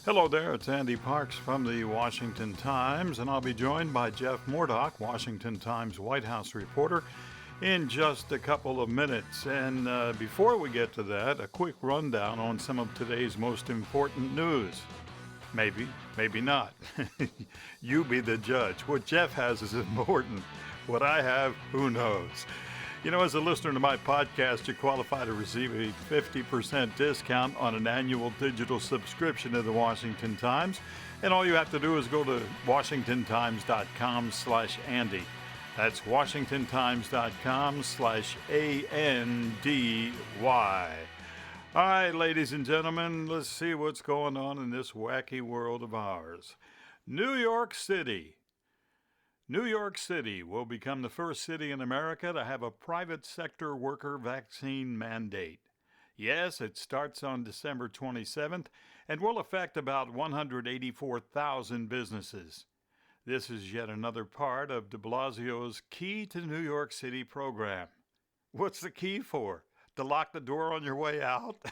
Hello there, it's Andy Parks from the Washington Times, and I'll be joined by Jeff Mordock, Washington Times White House reporter, in just a couple of minutes. And before we get to that, a quick rundown on some of today's most important news. Maybe, maybe not. You be the judge. What Jeff has is important. What I have, who knows? You know, as a listener to my podcast, you qualify to receive a 50% discount on an annual digital subscription to the Washington Times. And all you have to do is go to washingtontimes.com/Andy. That's washingtontimes.com/ANDY. All right, ladies and gentlemen, let's see what's going on in this wacky world of ours. New York City. New York City will become the first city in America to have a private sector worker vaccine mandate. Yes, it starts on December 27th and will affect about 184,000 businesses. This is yet another part of de Blasio's Key to New York City program. What's the key for? To lock the door on your way out?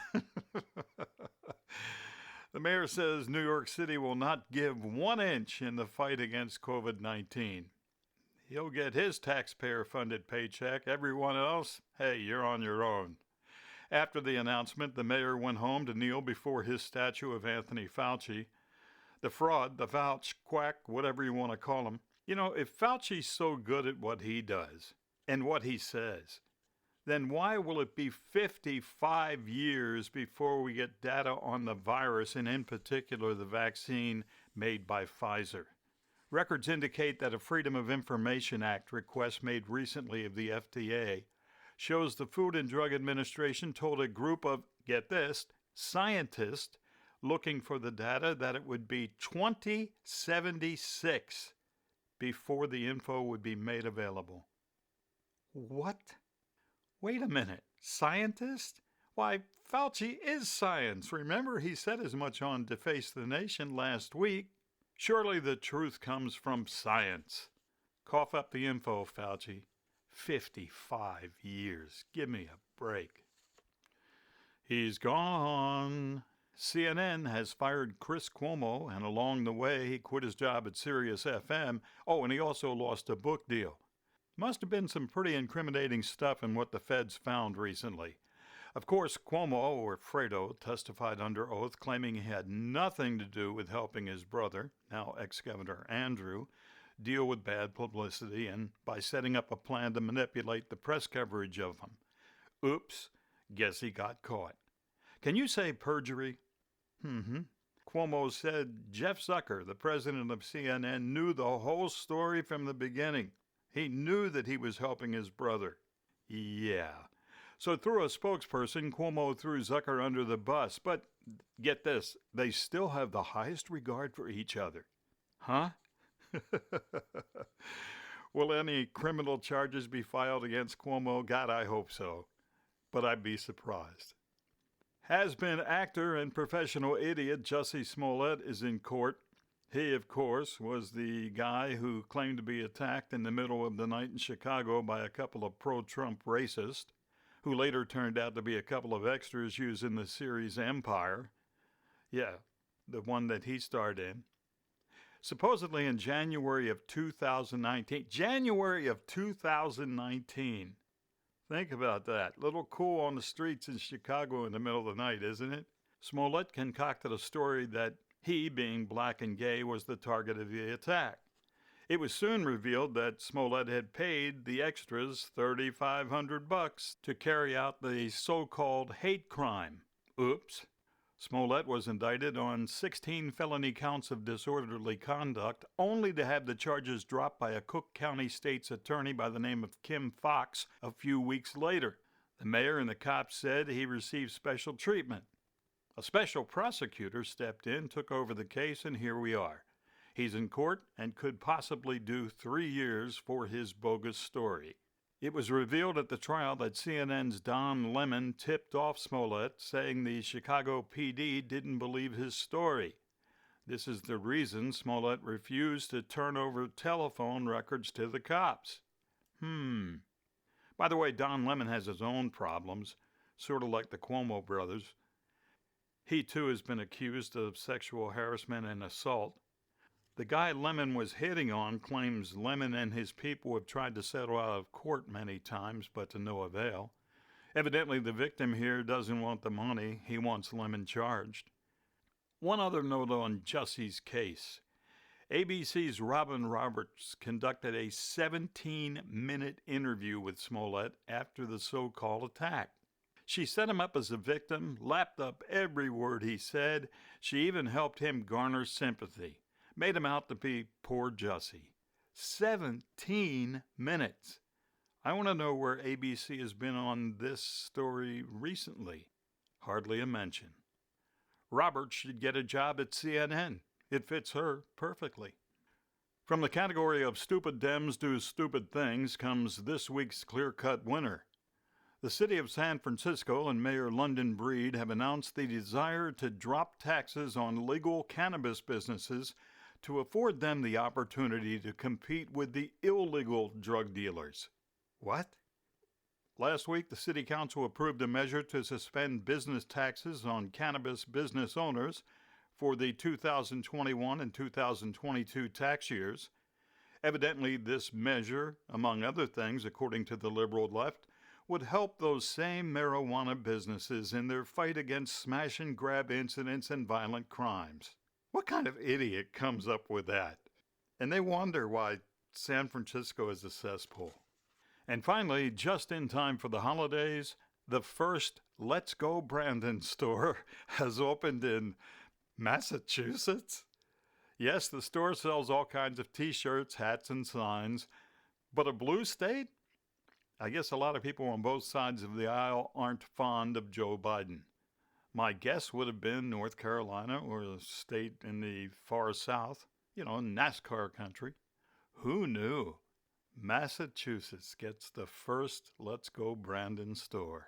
The mayor says New York City will not give 1 inch in the fight against COVID-19. He'll get his taxpayer-funded paycheck. Everyone else, hey, you're on your own. After the announcement, the mayor went home to kneel before his statue of Anthony Fauci. The fraud, the Fauci quack, whatever you want to call him. You know, if Fauci's so good at what he does and what he says, then why will it be 55 years before we get data on the virus, and in particular the vaccine made by Pfizer? Records indicate that a Freedom of Information Act request made recently of the FDA shows the Food and Drug Administration told a group of, get this, scientists looking for the data that it would be 2076 before the info would be made available. What? Wait a minute, scientist? Why, Fauci is science. Remember, he said as much on Deface the Nation last week. Surely the truth comes from science. Cough up the info, Fauci. 55 years. Give me a break. He's gone. CNN has fired Chris Cuomo, and along the way, he quit his job at Sirius FM. Oh, and he also lost a book deal. Must have been some pretty incriminating stuff in what the feds found recently. Of course, Cuomo, or Fredo, testified under oath, claiming he had nothing to do with helping his brother, now ex-Governor Andrew, deal with bad publicity and by setting up a plan to manipulate the press coverage of him. Oops, guess he got caught. Can you say perjury? Cuomo said Jeff Zucker, the president of CNN, knew the whole story from the beginning. He knew that he was helping his brother. Yeah. So through a spokesperson, Cuomo threw Zucker under the bus. But get this, they still have the highest regard for each other. Huh? Will any criminal charges be filed against Cuomo? God, I hope so. But I'd be surprised. Has-been actor and professional idiot Jussie Smollett is in court. He, of course, was the guy who claimed to be attacked in the middle of the night in Chicago by a couple of pro-Trump racists, who later turned out to be a couple of extras used in the series Empire. Yeah, the one that he starred in. Supposedly in January of 2019. January of 2019. Think about that. Little cool on the streets in Chicago in the middle of the night, isn't it? Smollett concocted a story that he, being black and gay, was the target of the attack. It was soon revealed that Smollett had paid the extras $3,500 to carry out the so-called hate crime. Oops. Smollett was indicted on 16 felony counts of disorderly conduct, only to have the charges dropped by a Cook County state's attorney by the name of Kim Fox a few weeks later. The mayor and the cops said he received special treatment. A special prosecutor stepped in, took over the case, and here we are. He's in court and could possibly do 3 years for his bogus story. It was revealed at the trial that CNN's Don Lemon tipped off Smollett, saying the Chicago PD didn't believe his story. This is the reason Smollett refused to turn over telephone records to the cops. By the way, Don Lemon has his own problems, sort of like the Cuomo brothers. He, too, has been accused of sexual harassment and assault. The guy Lemon was hitting on claims Lemon and his people have tried to settle out of court many times, but to no avail. Evidently, the victim here doesn't want the money. He wants Lemon charged. One other note on Jussie's case. ABC's Robin Roberts conducted a 17-minute interview with Smollett after the so-called attack. She set him up as a victim, lapped up every word he said. She even helped him garner sympathy, made him out to be poor Jussie. 17 minutes. I want to know where ABC has been on this story recently. Hardly a mention. Roberts should get a job at CNN. It fits her perfectly. From the category of stupid Dems do stupid things comes this week's clear-cut winner. The city of San Francisco and Mayor London Breed have announced the desire to drop taxes on legal cannabis businesses to afford them the opportunity to compete with the illegal drug dealers. What? Last week, the City Council approved a measure to suspend business taxes on cannabis business owners for the 2021 and 2022 tax years. Evidently, this measure, among other things, according to the liberal left, would help those same marijuana businesses in their fight against smash-and-grab incidents and violent crimes. What kind of idiot comes up with that? And they wonder why San Francisco is a cesspool. And finally, just in time for the holidays, the first Let's Go Brandon store has opened in Massachusetts. Yes, the store sells all kinds of t-shirts, hats, and signs, but a blue state? I guess a lot of people on both sides of the aisle aren't fond of Joe Biden. My guess would have been North Carolina or a state in the far south, NASCAR country. Who knew? Massachusetts gets the first Let's Go Brandon store.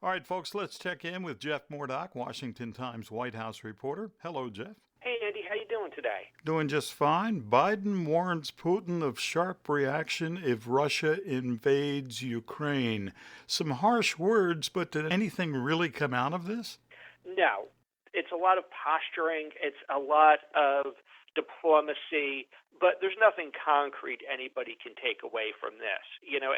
All right, folks, let's check in with Jeff Mordock, Washington Times White House reporter. Hello, Jeff. Hey, Andy, how you doing today? Doing just fine. Biden warns Putin of sharp reaction if Russia invades Ukraine. Some harsh words, but did anything really come out of this? No. It's a lot of posturing. It's a lot of diplomacy, but there's nothing concrete anybody can take away from this.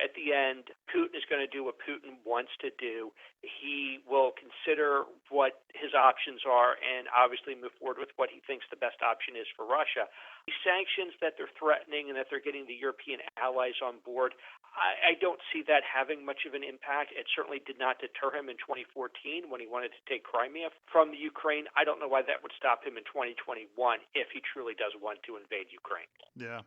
At the end, Putin is going to do what Putin wants to do. He will consider what his options are and obviously move forward with what he thinks the best option is for Russia. The sanctions that they're threatening and that they're getting the European allies on board, I don't see that having much of an impact. It certainly did not deter him in 2014 when he wanted to take Crimea from the Ukraine. I don't know why that would stop him in 2021 if he truly does want to invade Ukraine. Yeah.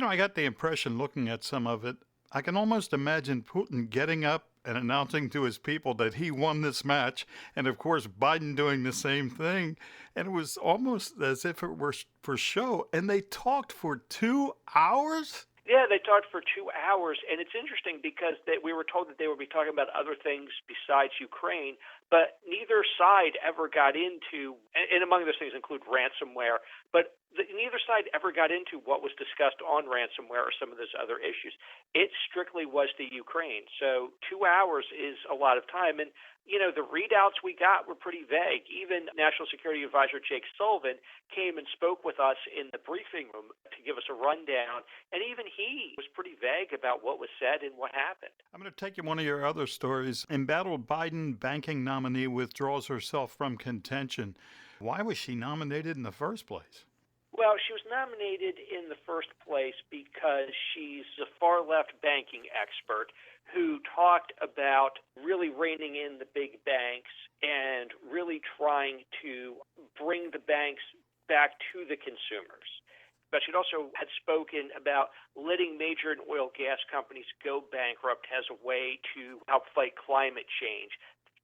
I got the impression looking at some of it, I can almost imagine Putin getting up and announcing to his people that he won this match, and of course Biden doing the same thing. And it was almost as if it were for show. And they talked for 2 hours? Yeah, they talked for 2 hours, and it's interesting because we were told that they would be talking about other things besides Ukraine, but neither side ever got into, and among those things include ransomware, but neither side ever got into what was discussed on ransomware or some of those other issues. It strictly was the Ukraine. So 2 hours is a lot of time, and the readouts we got were pretty vague. Even National Security Advisor Jake Sullivan came and spoke with us in the briefing room to give us a rundown, and even he was pretty vague about what was said and what happened. I'm going to take you one of your other stories. Embattled Biden banking nominee withdraws herself from contention. Why was she nominated in the first place? Well, she was nominated in the first place because she's a far-left banking expert who talked about really reining in the big banks and really trying to bring the banks back to the consumers. But she'd also had spoken about letting major oil and gas companies go bankrupt as a way to help fight climate change.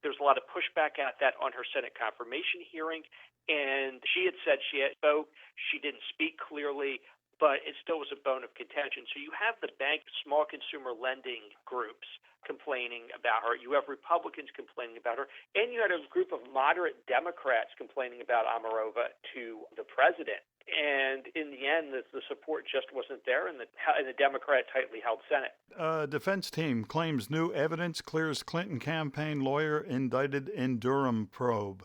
There's a lot of pushback at that on her Senate confirmation hearing, and she had said she didn't speak clearly, but it still was a bone of contention. So you have the bank, small consumer lending groups complaining about her. You have Republicans complaining about her, and you had a group of moderate Democrats complaining about Omarova to the president. And in the end, the support just wasn't there in the Democrat tightly held Senate. Defense team claims new evidence clears Clinton campaign lawyer indicted in Durham probe.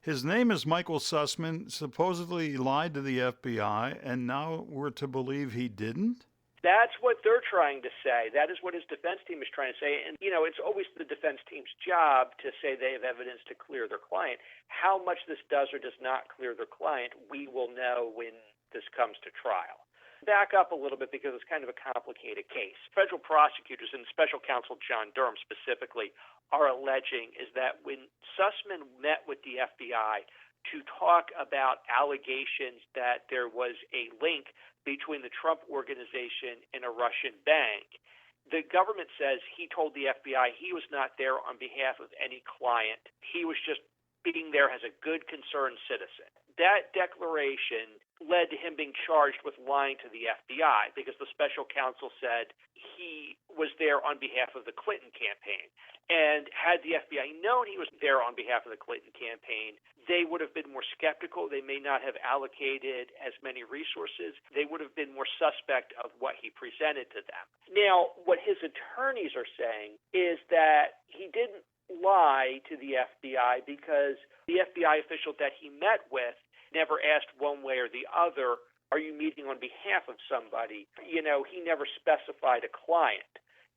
His name is Michael Sussman. Supposedly he lied to the FBI, and now we're to believe he didn't? That's what they're trying to say. That is what his defense team is trying to say. And, it's always the defense team's job to say they have evidence to clear their client. How much this does or does not clear their client, we will know when this comes to trial. Back up a little bit because it's kind of a complicated case. Federal prosecutors and special counsel John Durham specifically are alleging is that when Sussman met with the FBI to talk about allegations that there was a link between the Trump organization and a Russian bank, the government says he told the FBI he was not there on behalf of any client. He was just being there as a good, concerned citizen. That declaration led to him being charged with lying to the FBI because the special counsel said he was there on behalf of the Clinton campaign. And had the FBI known he was there on behalf of the Clinton campaign, they would have been more skeptical. They may not have allocated as many resources. They would have been more suspect of what he presented to them. Now, what his attorneys are saying is that he didn't lie to the FBI because the FBI official that he met with never asked one way or the other, are you meeting on behalf of somebody? He never specified a client,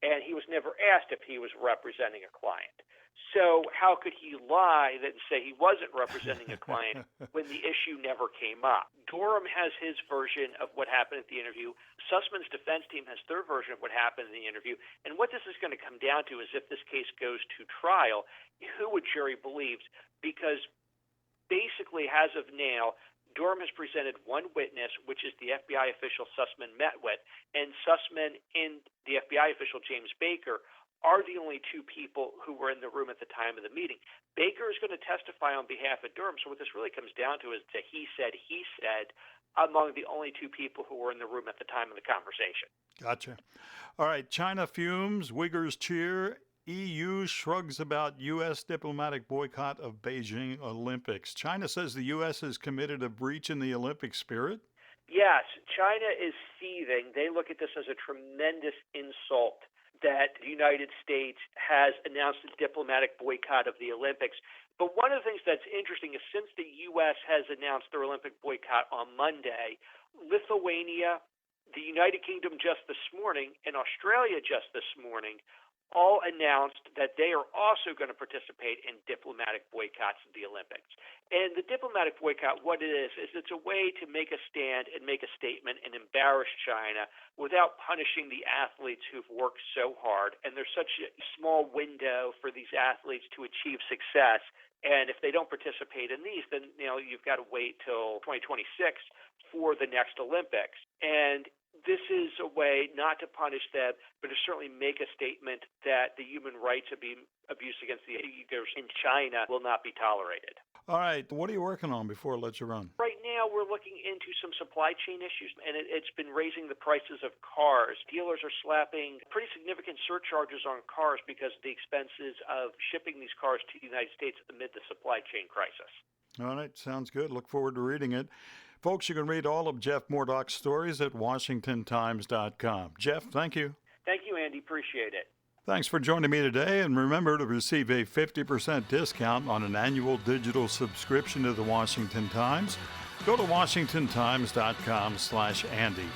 and he was never asked if he was representing a client. So how could he lie and say he wasn't representing a client when the issue never came up? Durham has his version of what happened at the interview. Sussman's defense team has their version of what happened in the interview. And what this is going to come down to is if this case goes to trial, who a jury believes? Because basically, as of now, Durham has presented one witness, which is the FBI official Sussman met with, and Sussman and the FBI official James Baker are the only two people who were in the room at the time of the meeting. Baker is going to testify on behalf of Durham, so what this really comes down to is that he said among the only two people who were in the room at the time of the conversation. Gotcha. All right, China fumes, Uyghurs cheer, EU shrugs about U.S. diplomatic boycott of Beijing Olympics. China says the U.S. has committed a breach in the Olympic spirit? Yes, China is seething. They look at this as a tremendous insult that the United States has announced a diplomatic boycott of the Olympics. But one of the things that's interesting is since the U.S. has announced their Olympic boycott on Monday, Lithuania, the United Kingdom just this morning, and Australia just this morning all announced that they are also going to participate in diplomatic boycotts of the Olympics. And the diplomatic boycott, what it is it's a way to make a stand and make a statement and embarrass China without punishing the athletes who've worked so hard. And there's such a small window for these athletes to achieve success. And if they don't participate in these, then you've got to wait till 2026 for the next Olympics. And this is a way not to punish them, but to certainly make a statement that the human rights abuse against the Uyghurs in China will not be tolerated. All right. What are you working on before I let you run? Right now, we're looking into some supply chain issues, and it's been raising the prices of cars. Dealers are slapping pretty significant surcharges on cars because of the expenses of shipping these cars to the United States amid the supply chain crisis. All right. Sounds good. Look forward to reading it. Folks, you can read all of Jeff Mordock's stories at WashingtonTimes.com. Jeff, thank you. Thank you, Andy. Appreciate it. Thanks for joining me today, and remember to receive a 50% discount on an annual digital subscription to the Washington Times. Go to WashingtonTimes.com/Andy.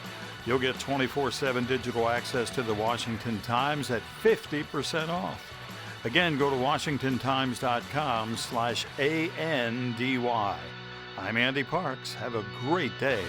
You'll get 24/7 digital access to the Washington Times at 50% off. Again, go to WashingtonTimes.com/ANDY. I'm Andy Parks. Have a great day.